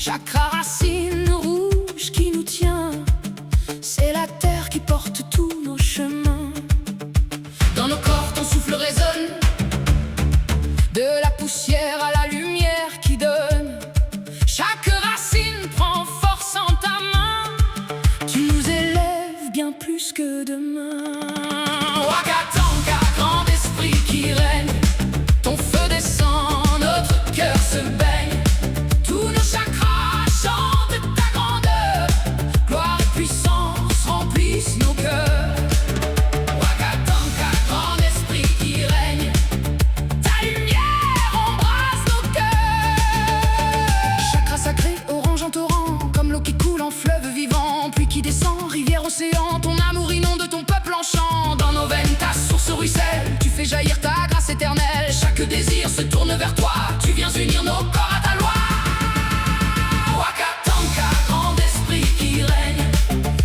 Chakra racine rouge qui nous tient, c'est la terre qui porte tous nos chemins. Dans nos corps ton souffle résonne, de la poussière à la lumière qui donne. Chaque racine prend force en ta main, tu nous élèves bien plus que demain. Wakatanka, grand esprit qui règne, ton feu descend, notre cœur se baigne. Tous nos chakras chantent ta grandeur, gloire et puissance remplissent nos cœurs. Wakatanka, grand esprit qui règne, ta lumière embrase nos cœurs. Chakra sacré, orange en torrent, comme l'eau qui coule en fleuve vivant, puis qui descend, rivière, océan, ton amour inonde ton peuple en chant. Dans nos veines ta source ruisselle, tu fais jaillir ta grâce éternelle. Chaque désir se tourne vers toi, tu viens unir nos corps à ta loi. Wakatanka, grand esprit qui règne,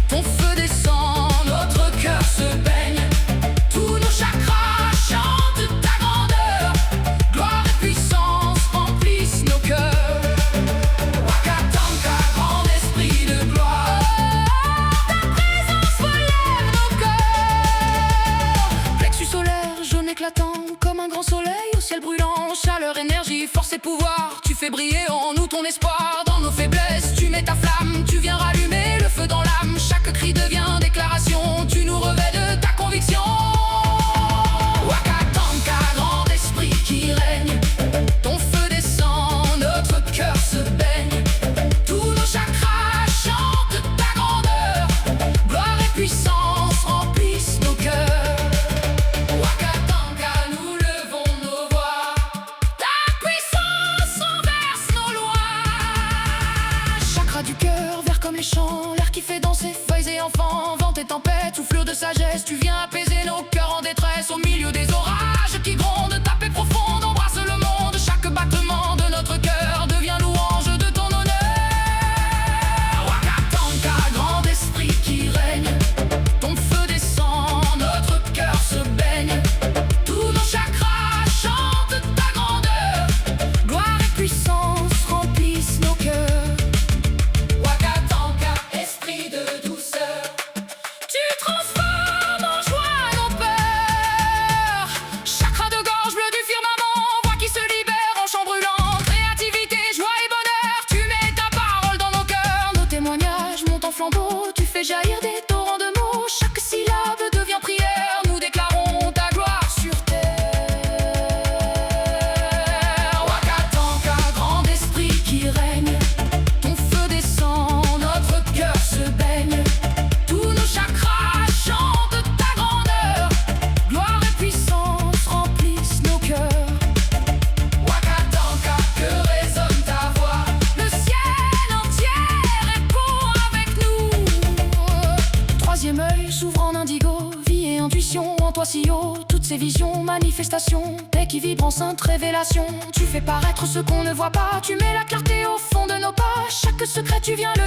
ton feu descend, notre cœur se baigne. Tous nos chakras chantent ta grandeur, gloire et puissance remplissent nos cœurs. Wakatanka, grand esprit de gloire, ta présence relève nos cœurs. Plexus solaire, jaune éclatant, comme un grand soleil au ciel brûlant. Chaleur, énergie, force et pouvoir, tu fais briller en nous ton espoir. Dans nos faiblesses, tu mets ta flamme, tu viens rallumer le feu dans l'âme. Chaque cri devient déclaration, tu nous revêts de ta conviction. Wakatanka, grand esprit qui règne, ton feu descend, notre cœur se baigne. Tous nos chakras chantent ta grandeur, gloire et puissance remplissent nos cœurs. Wakatanka, nous levons nos voix, ta puissance renverse nos lois. Chakra du cœur, vert comme les champs, l'air qui fait danser feuilles et enfants. Vent et tempête, soufflure de sagesse, tu viens apaiser nos cœurs en détresse. Au milieu des orages qui grondent, ta paix profonde embrasse le monde. Chaque battement de notre cœur devient louange de ton honneur. Wakatanka, grand esprit qui règne, ton feu descend, notre cœur se baigne. Tous nos chakras chantent ta grandeur, gloire et puissance remplissent nos cœurs. Wakatanka, esprit de douceur, tu transformes en joie nos peurs. Chakra de gorge bleu du firmament, voix qui se libère en chant brûlant. Créativité, joie et bonheur, tu mets ta parole dans nos cœurs. Nos témoignages montent en flambeau, tu fais jaillir des torrents de mots. Chaque syllabe devient prière, nous déclarons ta gloire sur terre. Wakatanka, grand esprit qui règne, ton feu descend, notre cœur se baigne. Tous nos chakras chantent ta grandeur, gloire et puissance remplissent nos cœurs. Wakatanka, que résonne ta voix, le ciel entier répond avec nous. Troisième œil s'ouvre en indigo, vie et intuition en toi si haut. Toutes ces visions, manifestations, paix qui vibre en sainte révélation. Tu fais paraître ce qu'on ne voit pas, tu mets la clarté au fond de nos pas. Chaque secret tu viens le